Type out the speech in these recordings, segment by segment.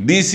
DC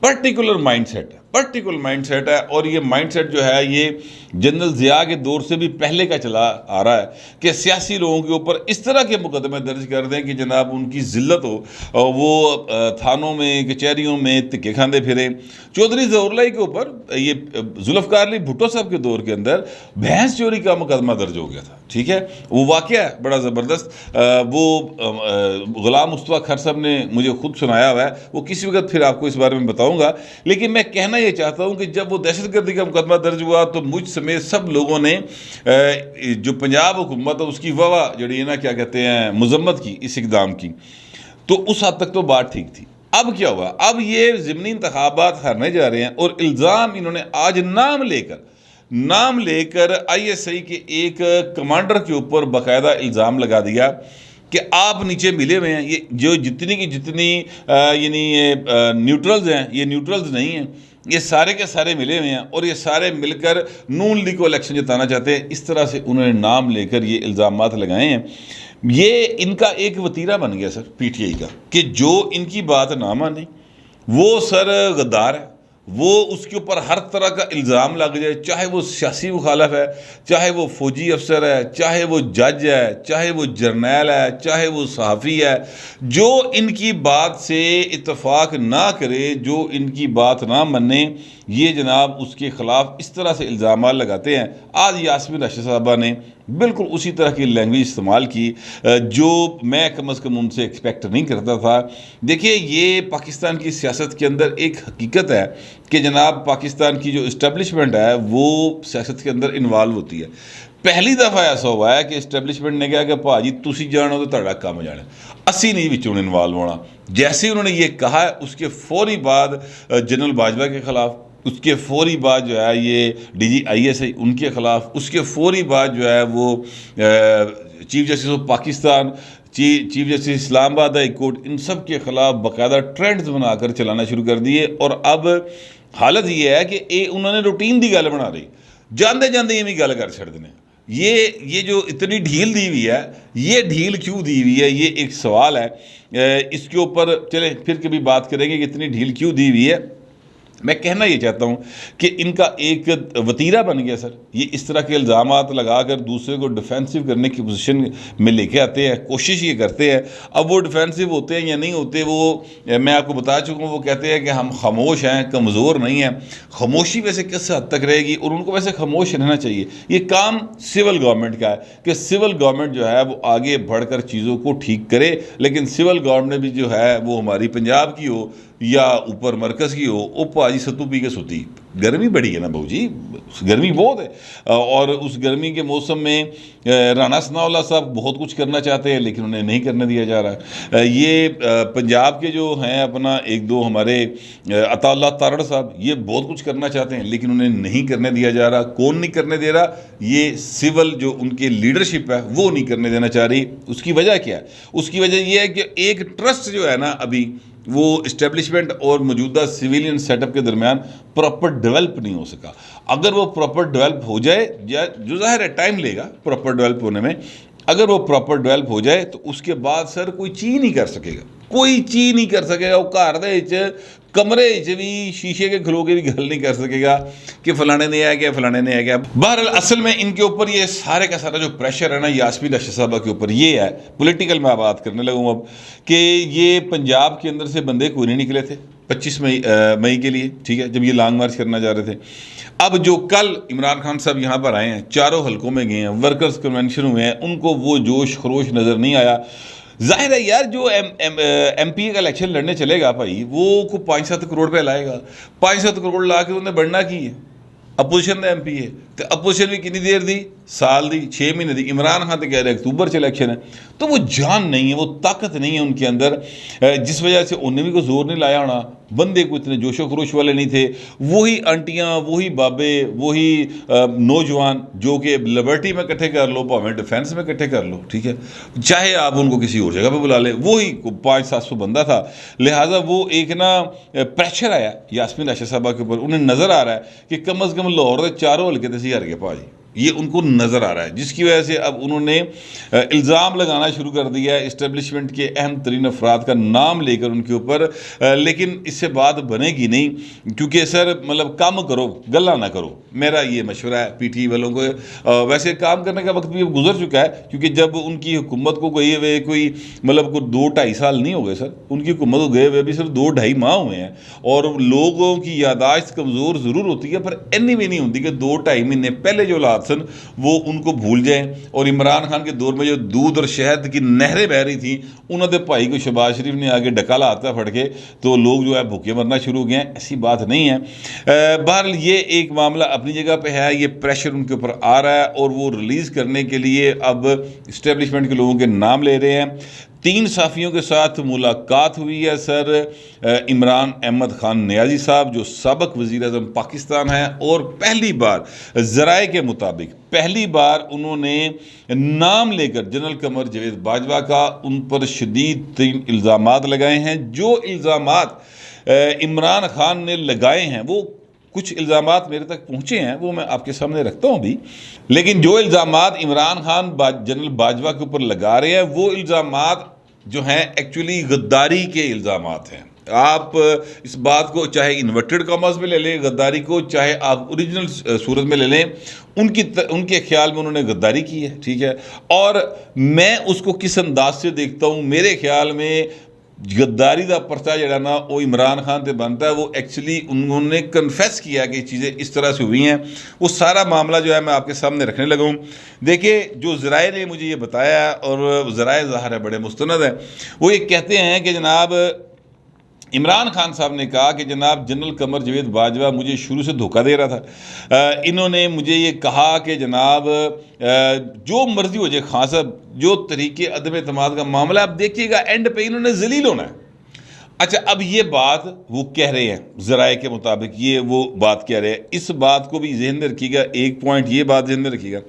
particular mind set ہے اور یہ مائنڈ سیٹ جو ہے یہ جنرل ضیاء کے دور سے بھی پہلے کا چلا آ رہا ہے کہ سیاسی لوگوں کے اوپر اس طرح کے مقدمے درج کر دیں کہ جناب ان کی ذلت ہو، وہ تھانوں میں کچہریوں میں دھکے کھاندے پھریں۔ چودھری ظہور اللہ کے اوپر یہ ذوالفقار علی بھٹو صاحب کے دور کے اندر بھینس چوری کا مقدمہ درج ہو گیا تھا، ٹھیک ہے، وہ واقعہ ہے بڑا زبردست، وہ غلام مصطفیٰ کھر صاحب نے مجھے خود سنایا ہوا ہے، وہ کسی وقت پھر آپ کو اس بارے میں بتاؤں گا۔ لیکن میں کہنا یہ چاہتا ہوں کہ جب وہ دہشت گردی کا مقدمہ درج ہوا تو مجھ سمیت سب لوگوں نے جو پنجاب حکومت ہے اس کی واہ جڑی ہے نا کیا کہتے ہیں مذمت کی اس اقدام کی، تو اس حد تک تو بات ٹھیک تھی۔ اب کیا ہوا؟ اب یہ ضمنی انتخابات ہارنے جا رہے ہیں اور الزام انہوں نے آج نام لے کر آئی ایس آئی کے ایک کمانڈر کے اوپر باقاعدہ الزام لگا دیا کہ آپ نیچے ملے ہوئے ہیں، یہ جو جتنی کی جتنی یعنی نیوٹرلز ہیں، یہ نیوٹرلز نہیں ہیں، یہ سارے کے سارے ملے ہوئے ہیں اور یہ سارے مل کر نون لیگ کو الیکشن جتانا چاہتے ہیں۔ اس طرح سے انہوں نے نام لے کر یہ الزامات لگائے ہیں۔ یہ ان کا ایک وتیرہ بن گیا سر پی ٹی آئی کا کہ جو ان کی بات نہ مانے وہ سر غدار ہے، وہ اس کے اوپر ہر طرح کا الزام لگ جائے، چاہے وہ سیاسی مخالف ہے، چاہے وہ فوجی افسر ہے، چاہے وہ جج ہے، چاہے وہ جرنیل ہے، چاہے وہ صحافی ہے، جو ان کی بات سے اتفاق نہ کرے، جو ان کی بات نہ مانے، یہ جناب اس کے خلاف اس طرح سے الزامات لگاتے ہیں۔ آج یاسمین راشد صاحبہ نے بالکل اسی طرح کی لینگویج استعمال کی جو میں کم از کم ان سے ایکسپیکٹ نہیں کرتا تھا۔ دیکھیے یہ پاکستان کی سیاست کے اندر ایک حقیقت ہے کہ جناب پاکستان کی جو اسٹیبلشمنٹ ہے وہ سیاست کے اندر انوالو ہوتی ہے۔ پہلی دفعہ ایسا ہوا ہے کہ اسٹیبلشمنٹ نے کہا کہ پا جی تسی جانو تو تہاڈا کام جانا، اسی نہیں بچوں انوالو ہونا۔ جیسے ہی انہوں نے یہ کہا ہے اس کے فوری بعد جنرل باجوہ کے خلاف، اس کے فوری بعد جو ہے یہ D G I S I ان کے خلاف، اس کے فوری بعد جو ہے وہ chief justice of Pakistan, chief justice Islamabad high court, ان سب کے خلاف باقاعدہ ٹرینڈز بنا کر چلانا شروع کر دیے۔ اور اب حالت یہ ہے کہ انہوں نے روٹین دی گل بنا رہی، جاندے یہ بھی گل کر چھڑ دینے۔ یہ جو اتنی ڈھیل دی ہوئی ہے، یہ ڈھیل کیوں دی ہوئی ہے، یہ ایک سوال ہے۔ اس کے اوپر چلیں پھر کبھی بات کریں گے کہ اتنی ڈھیل کیوں دی ہوئی ہے۔ میں کہنا یہ چاہتا ہوں کہ ان کا ایک وتیرہ بن گیا سر، یہ اس طرح کے الزامات لگا کر دوسرے کو ڈیفینسو کرنے کی پوزیشن میں لے کے آتے ہیں، کوشش یہ کرتے ہیں۔ اب وہ ڈیفینسو ہوتے ہیں یا نہیں ہوتے وہ میں آپ کو بتا چکا ہوں، وہ کہتے ہیں کہ ہم خاموش ہیں، کمزور نہیں ہیں۔ خاموشی ویسے کس حد تک رہے گی اور ان کو ویسے خاموش رہنا چاہیے۔ یہ کام سول گورنمنٹ کا ہے کہ سول گورنمنٹ جو ہے وہ آگے بڑھ کر چیزوں کو ٹھیک کرے، لیکن سول گورنمنٹ بھی جو ہے وہ ہماری پنجاب کی ہو یا اوپر مرکز کی ہو، اوپا جی ستو پی کے سوتی۔ گرمی بڑی ہے نا بہو جی، گرمی بہت ہے، اور اس گرمی کے موسم میں رانا ثناء اللہ صاحب بہت کچھ کرنا چاہتے ہیں لیکن انہیں نہیں کرنے دیا جا رہا۔ یہ پنجاب کے جو ہیں اپنا ایک دو ہمارے عطا اللہ تارڑ صاحب، یہ بہت کچھ کرنا چاہتے ہیں لیکن انہیں نہیں کرنے دیا جا رہا۔ کون نہیں کرنے دے رہا؟ یہ سول جو ان کے لیڈرشپ ہے وہ نہیں کرنے دینا چاہ رہی۔ اس کی وجہ کیا ہے؟ اس کی وجہ یہ ہے کہ ایک ٹرسٹ جو ہے نا ابھی وہ اسٹیبلشمنٹ اور موجودہ سویلین سیٹ اپ کے درمیان پراپر ڈیولپ نہیں ہو سکا۔ اگر وہ پراپر ڈیولپ ہو جائے، جو ظاہر ہے ٹائم لے گا پراپر ڈیولپ ہونے میں، اگر وہ پراپر ڈیولپ ہو جائے تو اس کے بعد سر کوئی چیز نہیں کر سکے گا، کوئی چیز نہیں کر سکے گا۔ وہ گھر دے کمرے بھی شیشے کے کھلو کے بھی گل نہیں کر سکے گا کہ فلانے نے آ گیا، فلانے نے آ گیا۔ بہرحال اصل میں ان کے اوپر یہ سارے کا سارا جو پریشر ہے نا یاسمین راشد صاحبہ کے اوپر، یہ ہے پولیٹیکل میں بات کرنے لگوں اب، کہ یہ پنجاب کے اندر سے بندے کوئی نہیں نکلے تھے 25 مئی کے لیے، ٹھیک ہے، جب یہ لانگ مارچ کرنا جا رہے تھے۔ اب جو کل عمران خان صاحب یہاں پر آئے ہیں، چاروں حلقوں میں گئے ہیں، ورکرز کنونشن ہوئے ہیں، ان کو وہ جوش خروش نظر نہیں آیا۔ ظاہر ہے یار جو ایم پی کا الیکشن لڑنے چلے گا بھائی، وہ کو 5-7 کروڑ پہ لائے گا، 5-7 کروڑ لا کے انہوں نے بڑھنا کی ہے۔ اپوزیشن کا ایم پی ہے تو اپوزیشن بھی کتنی دیر دی؟ سال دی، 6 مہینے دی۔ عمران خان تو کہہ رہے اکتوبر سے الیکشن ہے، تو وہ جان نہیں ہے، وہ طاقت نہیں ہے ان کے اندر، جس وجہ سے انہیں بھی کوئی زور نہیں لایا ہونا۔ بندے کو اتنے جوش و خروش والے نہیں تھے، وہی آنٹیاں، وہی بابے، وہی نوجوان جو کہ لبرٹی میں اکٹھے کر لو، پاویں ڈیفینس میں اکٹھے کر لو، ٹھیک ہے، چاہے آپ ان کو کسی اور جگہ پہ بلا لیں، وہی 500-700 بندہ تھا۔ لہٰذا وہ ایک نا پریشر آیا یاسمین راشد صاحبہ کے اوپر، انہیں نظر آ رہا ہے کہ کم از کم لاہور کے چاروں حلقے تے سی ہر گئے پا جی، یہ ان کو نظر آ رہا ہے، جس کی وجہ سے اب انہوں نے الزام لگانا شروع کر دیا ہے اسٹیبلشمنٹ کے اہم ترین افراد کا نام لے کر ان کے اوپر، لیکن اس سے بات بنے گی نہیں، کیونکہ سر مطلب کام کرو گلا نہ کرو، میرا یہ مشورہ ہے پی ٹی والوں کو۔ ویسے کام کرنے کا وقت بھی اب گزر چکا ہے، کیونکہ جب ان کی حکومت کو گئے ہوئے کوئی مطلب کوئی 2-2.5 سال نہیں ہو گئے سر، ان کی حکومت کو گئے ہوئے بھی صرف 2-2.5 ماہ ہوئے ہیں، اور لوگوں کی یادداشت کمزور ضرور ہوتی ہے، پر اینی وے نہیں ہوتی کہ 2-2.5 مہینے پہلے جو حالات سن وہ ان کو بھول جائیں۔ اور عمران خان کے دور میں جو دودھ اور شہد کی نہریں بہہ رہی تھیں، انہوں نے بھائی کو شہباز شریف نے آگے ڈکالا آتا پھڑ کے، تو لوگ جو ہے بھوکے مرنا شروع ہو گئے ہیں، ایسی بات نہیں ہے۔ بہرحال یہ ایک معاملہ اپنی جگہ پہ ہے، یہ پریشر ان کے اوپر آ رہا ہے، اور وہ ریلیز کرنے کے لیے اب اسٹیبلشمنٹ کے لوگوں کے نام لے رہے ہیں۔ 3 صحافیوں کے ساتھ ملاقات ہوئی ہے سر، عمران احمد خان نیازی صاحب جو سابق وزیر اعظم پاکستان ہیں، اور پہلی بار ذرائع کے مطابق پہلی بار انہوں نے نام لے کر جنرل قمر جاوید باجوہ کا ان پر شدید ترین الزامات لگائے ہیں۔ جو الزامات عمران خان نے لگائے ہیں، وہ کچھ الزامات میرے تک پہنچے ہیں، وہ میں آپ کے سامنے رکھتا ہوں بھی، لیکن جو الزامات عمران خان جنرل باجوہ کے اوپر لگا رہے ہیں، وہ الزامات جو ہیں ایکچولی غداری کے الزامات ہیں۔ آپ اس بات کو چاہے انورٹڈ کاماز میں لے لیں غداری کو، چاہے آپ اوریجنل صورت میں لے لیں، ان کے خیال میں انہوں نے غداری کی ہے، ٹھیک ہے، اور میں اس کو کس انداز سے دیکھتا ہوں، میرے خیال میں غداری دا پرچہ جڑا نا وہ عمران خان تے بنتا ہے، وہ ایکچولی انہوں نے کنفیس کیا کہ چیزیں اس طرح سے ہوئی ہیں۔ وہ سارا معاملہ جو ہے میں آپ کے سامنے رکھنے لگا ہوں۔ دیکھیں جو ذرائع نے مجھے یہ بتایا ہے، اور ذرائع ظاہر ہے بڑے مستند ہیں، وہ یہ کہتے ہیں کہ جناب عمران خان صاحب نے کہا کہ جناب جنرل قمر جاوید باجوہ مجھے شروع سے دھوکہ دے رہا تھا، انہوں نے مجھے یہ کہا کہ جناب جو مرضی ہو جائے خان صاحب، جو طریقے عدم اعتماد کا معاملہ آپ دیکھیے گا اینڈ پہ انہوں نے ذلیل ہونا ہے۔ اچھا اب یہ بات وہ کہہ رہے ہیں ذرائع کے مطابق، یہ وہ بات کہہ رہے ہیں، اس بات کو بھی ذہن میں رکھیے گا، ایک پوائنٹ یہ بات ذہن میں رکھیے گا۔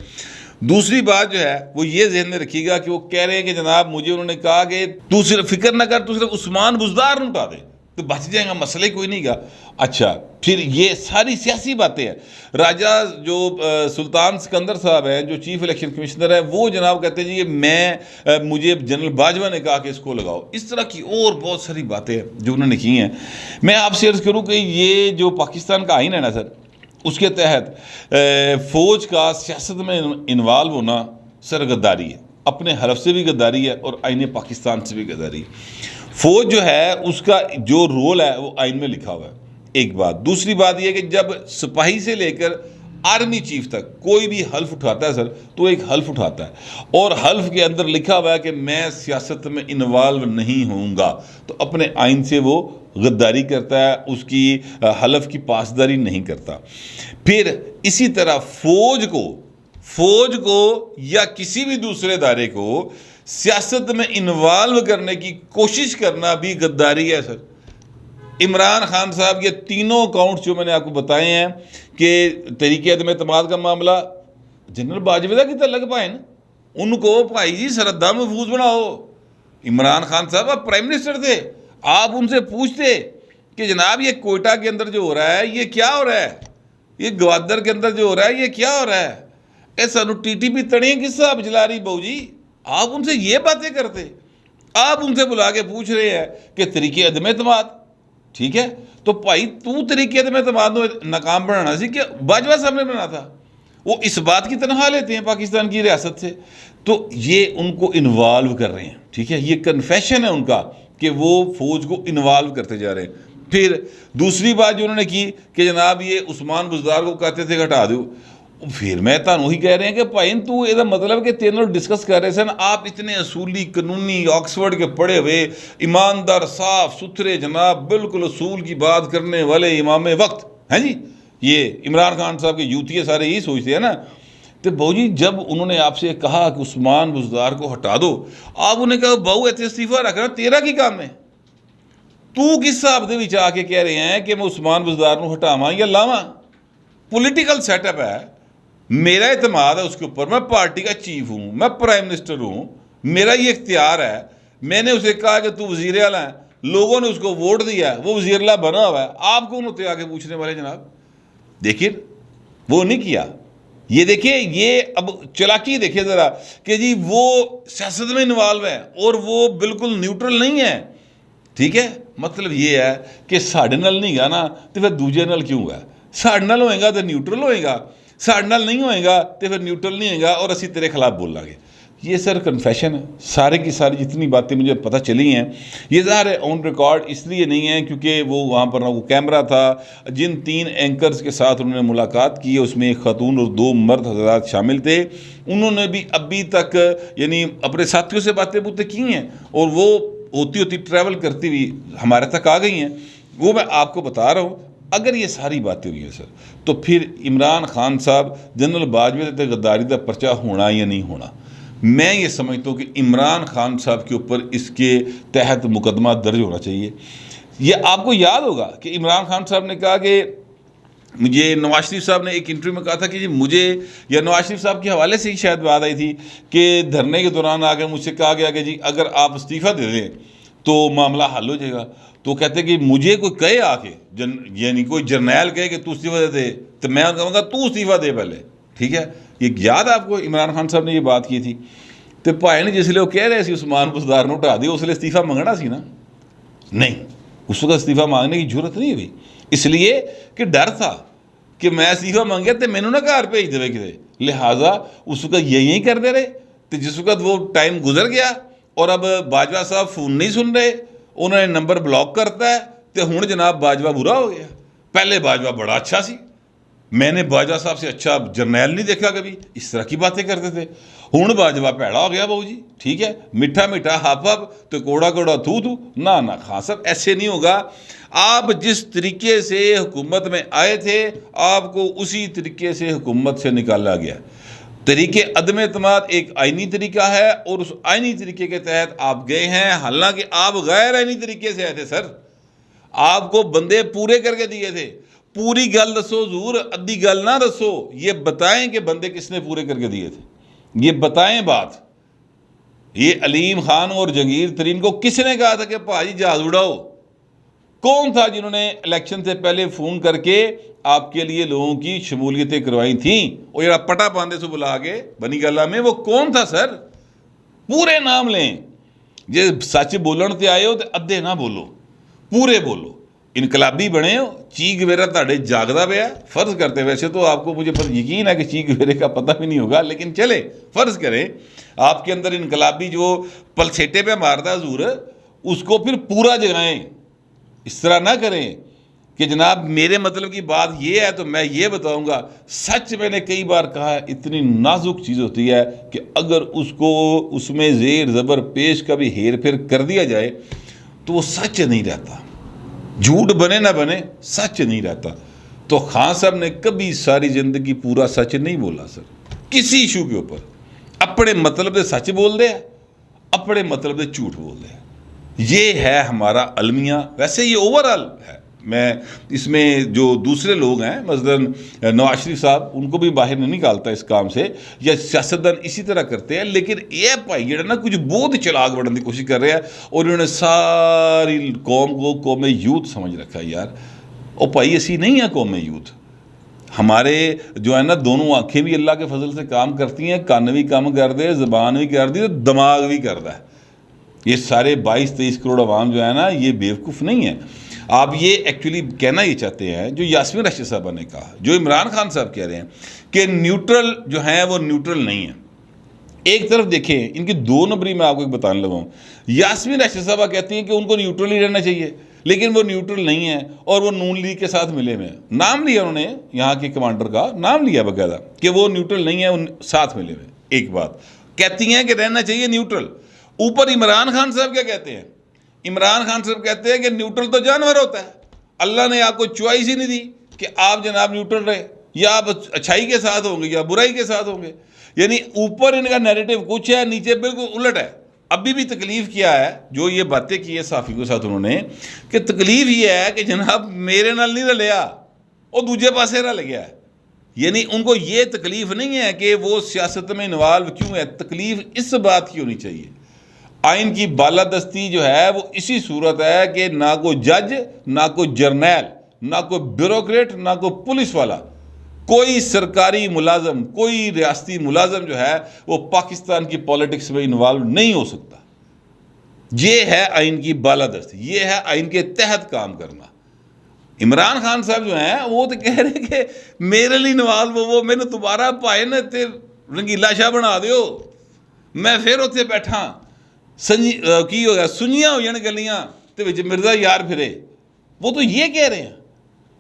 دوسری بات جو ہے وہ یہ ذہن میں رکھیے گا کہ وہ کہہ رہے ہیں کہ جناب مجھے انہوں نے کہا کہ تو صرف فکر نہ کر، تو صرف عثمان بزدار نہ اٹھا دے تو بچ جائیں گا، مسئلہ کوئی نہیں گا۔ اچھا پھر یہ ساری سیاسی باتیں ہیں۔ راجہ جو سلطان سکندر صاحب ہیں جو چیف الیکشن کمشنر ہیں، وہ جناب کہتے ہیں جی مجھے جنرل باجوہ نے کہا کہ اس کو لگاؤ۔ اس طرح کی اور بہت ساری باتیں ہیں جو انہوں نے کی ہیں۔ میں آپ سے عرض کروں کہ یہ جو پاکستان کا آئین ہے نا سر، اس کے تحت فوج کا سیاست میں انوالو ہونا سر غداری ہے، اپنے حلف سے بھی غداری ہے اور آئین پاکستان سے بھی غداری ہے۔ فوج جو ہے اس کا جو رول ہے وہ آئین میں لکھا ہوا ہے، ایک بات۔ دوسری بات یہ کہ جب سپاہی سے لے کر آرمی چیف تک کوئی بھی حلف اٹھاتا ہے سر، تو ایک حلف اٹھاتا ہے، اور حلف کے اندر لکھا ہوا ہے کہ میں سیاست میں انوالو نہیں ہوں گا، تو اپنے آئین سے وہ غداری کرتا ہے، اس کی حلف کی پاسداری نہیں کرتا۔ پھر اسی طرح فوج کو یا کسی بھی دوسرے ادارے کو سیاست میں انوالو کرنے کی کوشش کرنا بھی غداری ہے سر۔ عمران خان صاحب یہ تینوں اکاؤنٹس جو میں نے آپ کو بتائے ہیں کہ طریقے عدم اعتماد کا معاملہ جنرل باجوہ کی طرح لگ پائے نا، ان کو بھائی جی سرحدہ محفوظ بناؤ۔ عمران خان صاحب آپ پرائم منسٹر تھے، آپ ان سے پوچھتے کہ جناب یہ کوئٹہ کے اندر جو ہو رہا ہے یہ کیا ہو رہا ہے، یہ گوادر کے اندر جو ہو رہا ہے یہ کیا ہو رہا ہے، ایسا ٹی ٹی پی تڑیاں کس صاحب جلا رہی بہو جی، آپ ان سے یہ باتیں کرتے، آپ ان سے بلا کے پوچھ رہے ہیں کہ طریقے عدم اعتماد، ٹھیک ہے، تو بھائی تو طریقے عدم اعتماد ناکام بنانا سی کہ باجوہ صاحب نے بنا تھا، وہ اس بات کی تنخواہ لیتے ہیں پاکستان کی ریاست سے، تو یہ ان کو انوالو کر رہے ہیں، ٹھیک ہے، یہ کنفیشن ہے ان کا کہ وہ فوج کو انوالو کرتے جا رہے ہیں۔ پھر دوسری بات جو انہوں نے کی کہ جناب یہ عثمان بزدار کو کہتے تھے ہٹا دو، پھر میں تانوں ہی کہہ رہے ہیں کہ بھائی تو یہ مطلب کہ تینوں ڈسکس کر رہے سن، آپ اتنے اصولی قانونی آکسفورڈ کے پڑھے ہوئے ایماندار صاف ستھرے جناب بالکل اصول کی بات کرنے والے امام وقت ہیں جی، یہ عمران خان صاحب کے یوتھی سارے یہی سوچتے ہیں نا، تو بہو جی جب انہوں نے آپ سے کہا کہ عثمان بزدار کو ہٹا دو، آپ انہیں کہا بہو ایتھے استعفیٰ رکھنا تیرا کی کام ہے، تو کس صاحب دے وچ آ کے کہہ رہے ہیں کہ میں عثمان بزدار کو ہٹاواں یا لاواں؟ پولیٹیکل سیٹ اپ ہے، میرا اعتماد ہے اس کے اوپر، میں پارٹی کا چیف ہوں، میں پرائم منسٹر ہوں، میرا یہ اختیار ہے، میں نے اسے کہا کہ تو وزیر اعلیٰ ہے، لوگوں نے اس کو ووٹ دیا ہے، وہ وزیر اعلیٰ بنا ہوا ہے، آپ کون ہوتے آ کے پوچھنے والے جناب؟ دیکھیے وہ نہیں کیا، یہ دیکھیں، یہ اب چلاکی دیکھیں ذرا کہ جی وہ سیاست میں انوالو ہے اور وہ بالکل نیوٹرل نہیں ہے. ٹھیک ہے، مطلب یہ ہے کہ ساڑھے نال نہیں گا نا تو پھر دوجے نال کیوں گا؟ ساڑھے نال ہوئے گا تو نیوٹرل ہوئے گا، ساڑھے نال نہیں ہوئے گا تو پھر نیوٹرل نہیں ہوئے گا اور اسی تیرے خلاف بولیں گے. یہ سر کنفیشن ہے. سارے کی ساری جتنی باتیں مجھے پتہ چلی ہیں یہ ظاہر ہے آن ریکارڈ اس لیے نہیں ہے کیونکہ وہ وہاں پر وہ کیمرہ تھا. جن 3 اینکرز کے ساتھ انہوں نے ملاقات کی اس میں ایک خاتون اور 2 مرد حضرات شامل تھے. انہوں نے بھی ابھی تک یعنی اپنے ساتھیوں سے باتیں کی ہیں اور وہ ہوتی ٹریول کرتی ہوئی ہمارے تک آ گئی ہیں. وہ میں آپ کو بتا رہا ہوں. اگر یہ ساری باتیں ہوئی ہیں سر تو پھر عمران خان صاحب جنرل باجوہ تے غداری دا پرچہ ہونا یا نہیں ہونا؟ میں یہ سمجھتا ہوں کہ عمران خان صاحب کے اوپر اس کے تحت مقدمہ درج ہونا چاہیے. یہ آپ کو یاد ہوگا کہ عمران خان صاحب نے کہا کہ مجھے نواز شریف صاحب نے ایک انٹرویو میں کہا تھا کہ جی مجھے، یا نواز شریف صاحب کے حوالے سے ہی شاید بات آئی تھی کہ دھرنے کے دوران آ کے مجھ سے کہا گیا کہ جی اگر آپ استعفیٰ دے دیں تو معاملہ حل ہو جائے گا. تو کہتے کہ مجھے کوئی کہے آ کے یعنی کوئی جرنیل کہے کہ تو استعفیٰ دے دے تو میں کہوں گا تو استعفیٰ دے پہلے. ٹھیک ہے، یہ یاد آپ کو عمران خان صاحب نے یہ بات کی تھی. تو بھائی نے جس لیے وہ کہہ رہے سی عثمان بزدار نے اٹھا دیا، اس لیے استعفیٰ منگنا سی نا؟ نہیں، اس وقت استعفیٰ مانگنے کی ضرورت نہیں ہوئی، اس لیے کہ ڈر تھا کہ میں استعفیٰ مانگیا تو میں نے نہ گھر بھیج دے کتے، لہٰذا اس وقت یہی کر دے رہے. تو جس وقت وہ ٹائم گزر گیا اور اب باجوہ صاحب فون نہیں سن رہے، انہوں نے نمبر بلاک کرتا ہے تو ہوں جناب باجوہ برا ہو گیا. پہلے باجوہ بڑا اچھا سی، میں نے باجوہ صاحب سے اچھا جرنیل نہیں دیکھا کبھی، اس طرح کی باتیں کرتے تھے. ہوں باجوہ پیڑا ہو گیا بہو جی. ٹھیک ہے، میٹھا میٹھا ہپ ہپ تو کوڑا کوڑا تھو تھو. نہ خان صاحب ایسے نہیں ہوگا. آپ جس طریقے سے حکومت میں آئے تھے آپ کو اسی طریقے سے حکومت سے نکالا گیا. طریقے عدم اعتماد ایک آئینی طریقہ ہے اور اس آئینی طریقے کے تحت آپ گئے ہیں، حالانکہ آپ غیر آئینی طریقے سے آئے تھے سر. آپ کو بندے پورے کر کے دیے تھے. پوری گل دسو حضور، ادھی گل نہ دسو. یہ بتائیں کہ بندے کس نے پورے کر کے دیے تھے، یہ بتائیں بات. یہ علیم خان اور جہانگیر ترین کو کس نے کہا تھا کہ بھائی جہاز اڑاؤ؟ کون تھا جنہوں نے الیکشن سے پہلے فون کر کے آپ کے لیے لوگوں کی شمولیتیں کروائی تھیں؟ وہ جڑا پٹا پاندے سے بلا کے بنی گالہ میں، وہ کون تھا سر؟ پورے نام لیں. جی سچ بولن تے آئے ہو تو ادھے نہ بولو، پورے بولو. انقلابی بنے ہو، چیخ گویرا تاڑے جاگدا پیا. فرض کرتے، ویسے تو آپ کو مجھے یقین ہے کہ چیخ گویرے کا پتہ بھی نہیں ہوگا، لیکن چلے فرض کریں آپ کے اندر انقلابی جو پلسیٹے پہ مارتا حضور، اس کو پھر پورا جگائیں. اس طرح نہ کریں کہ جناب میرے مطلب کی بات یہ ہے تو میں یہ بتاؤں گا. سچ میں نے کئی بار کہا ہے، اتنی نازک چیز ہوتی ہے کہ اگر اس کو اس میں زیر زبر پیش کا بھی ہیر پھیر کر دیا جائے تو وہ سچ نہیں رہتا. جھوٹ بنے نہ بنے، سچ نہیں رہتا. تو خان صاحب نے کبھی ساری زندگی پورا سچ نہیں بولا سر، کسی ایشو کے اوپر. اپنے مطلب سے سچ بول دے، اپنے مطلب سے جھوٹ بول دے. یہ ہے ہمارا المیہ. ویسے یہ اوورآل ہے. میں اس میں جو دوسرے لوگ ہیں مثلاً نواز شریف صاحب، ان کو بھی باہر نہیں نکالتا اس کام سے، یا سیاستدان اسی طرح کرتے ہیں. لیکن یہ بھائی جڑا نا کچھ بہت چلاک بڑھنے کی کوشش کر رہے ہیں اور انہوں نے ساری قوم کو قوم یوتھ سمجھ رکھا ہے. یار او بھائی اسی نہیں ہیں قوم یوتھ. ہمارے جو ہے نا دونوں آنکھیں بھی اللہ کے فضل سے کام کرتی ہیں، کان بھی کام کر دے، زبان بھی کر دی، دماغ بھی کرتا ہے. یہ سارے 22-23 کروڑ عوام جو ہے نا یہ بیوقوف نہیں ہیں. آپ یہ ایکچولی کہنا یہ چاہتے ہیں جو یاسمین راشد صاحبہ نے کہا، جو عمران خان صاحب کہہ رہے ہیں کہ نیوٹرل جو ہیں وہ نیوٹرل نہیں ہیں. ایک طرف دیکھیں ان کی 2 نمبری میں آپ کو ایک بتانے لگا ہوں. یاسمین راشد صاحبہ کہتی ہیں کہ ان کو نیوٹرل ہی رہنا چاہیے، لیکن وہ نیوٹرل نہیں ہیں اور وہ نون لیگ کے ساتھ ملے ہوئے ہیں. نام لیا انہوں نے یہاں کے کمانڈر کا نام لیا باقاعدہ کہ وہ نیوٹرل نہیں ہیں، ساتھ ملے ہوئے. ایک بات کہتی ہیں کہ رہنا چاہیے نیوٹرل. اوپر عمران خان صاحب کیا کہتے ہیں؟ عمران خان صاحب کہتے ہیں کہ نیوٹرل تو جانور ہوتا ہے. اللہ نے آپ کو چوائس ہی نہیں دی کہ آپ جناب نیوٹرل رہے، یا آپ اچھائی کے ساتھ ہوں گے یا برائی کے ساتھ ہوں گے. یعنی اوپر ان کا نیریٹو کچھ ہے، نیچے بالکل الٹ ہے. ابھی بھی تکلیف کیا ہے جو یہ باتیں کی ہے صحافی کے ساتھ انہوں نے، کہ تکلیف یہ ہے کہ جناب میرے نال نہیں رلیا، وہ دوجے پاسے رل گیا ہے. یعنی ان کو یہ تکلیف نہیں ہے کہ وہ سیاست میں انوالو کیوں ہے. تکلیف اس بات کی ہونی چاہیے. آئین کی بالادستی جو ہے وہ اسی صورت ہے کہ نہ کوئی جج، نہ کوئی جرنیل، نہ کوئی بیوروکریٹ، نہ کوئی پولیس والا، کوئی سرکاری ملازم، کوئی ریاستی ملازم جو ہے وہ پاکستان کی پولیٹکس میں انوالو نہیں ہو سکتا۔ یہ ہے آئین کی بالادستی، یہ ہے آئین کے تحت کام کرنا۔ عمران خان صاحب جو ہیں وہ تو کہہ رہے کہ میرے لیے انوالو وہ میں نے دوبارہ پائے نا تے رنگیلا شاہ بنا دیو، میں پھر اتنے بیٹھا کی ہو گیا سنیاں ہو جان گلیاں تے وچ مرزا یار پھرے، وہ تو یہ کہہ رہے ہیں۔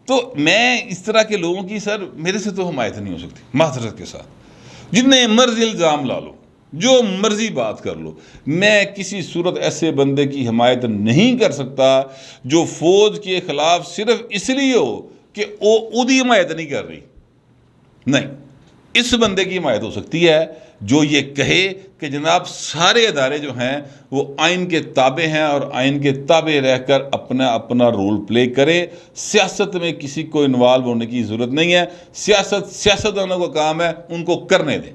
تو میں اس طرح کے لوگوں کی سر میرے سے تو حمایت نہیں ہو سکتی، معذرت کے ساتھ۔ جتنے مرضی الزام لا لو، جو مرضی بات کر لو، میں کسی صورت ایسے بندے کی حمایت نہیں کر سکتا جو فوج کے خلاف صرف اس لیے ہو کہ وہ اودی حمایت نہیں کر رہی۔ نہیں، اس بندے کی حمایت ہو سکتی ہے جو یہ کہے کہ جناب سارے ادارے جو ہیں وہ آئین کے تابع ہیں اور آئین کے تابع رہ کر اپنا رول پلے کرے، سیاست میں کسی کو انوالو ہونے کی ضرورت نہیں ہے، سیاستدانوں کا کام ہے، ان کو کرنے دیں،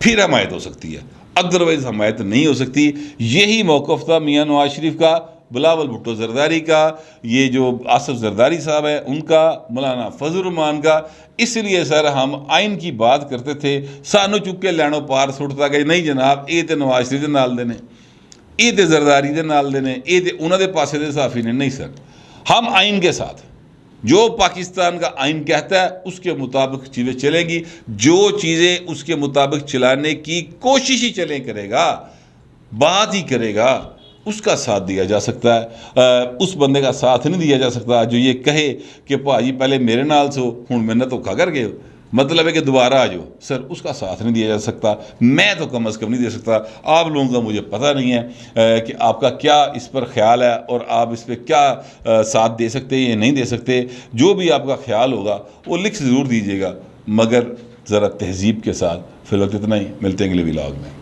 پھر حمایت ہو سکتی ہے، ادروائز حمایت نہیں ہو سکتی۔ یہی موقف تھا میاں نواز شریف کا، بلاول بھٹو زرداری کا، یہ جو آصف زرداری صاحب ہے ان کا، مولانا فضل الرحمان کا۔ اس لیے سر ہم آئین کی بات کرتے تھے، سانو چک کے لینو پار سٹتا کہ نہیں جناب یہ تے نواز شریف دے نال دے نے، یہ تے زرداری دے نال دے نے، یہ تے انہوں دے پاسے دے صحافی نے۔ نہیں سر، ہم آئین کے ساتھ، جو پاکستان کا آئین کہتا ہے اس کے مطابق چیزیں چلیں گی، جو چیزیں اس کے مطابق چلانے کی کوشش ہی کرے گا، بات ہی کرے گا، اس کا ساتھ دیا جا سکتا ہے۔ اس بندے کا ساتھ نہیں دیا جا سکتا جو یہ کہے کہ بھائی پہلے میرے نال سو ہوں میں نے دھوکھا کر گئے، مطلب ہے کہ دوبارہ آ جاؤ۔ سر اس کا ساتھ نہیں دیا جا سکتا، میں تو کم از کم نہیں دے سکتا۔ آپ لوگوں کا مجھے پتہ نہیں ہے کہ آپ کا کیا اس پر خیال ہے اور آپ اس پہ کیا ساتھ دے سکتے یا نہیں دے سکتے۔ جو بھی آپ کا خیال ہوگا وہ لکھ ضرور دیجیے گا، مگر ذرا تہذیب کے ساتھ۔ فی الوقت اتنا ہی، ملتے ہیں اگلے ولاگ میں۔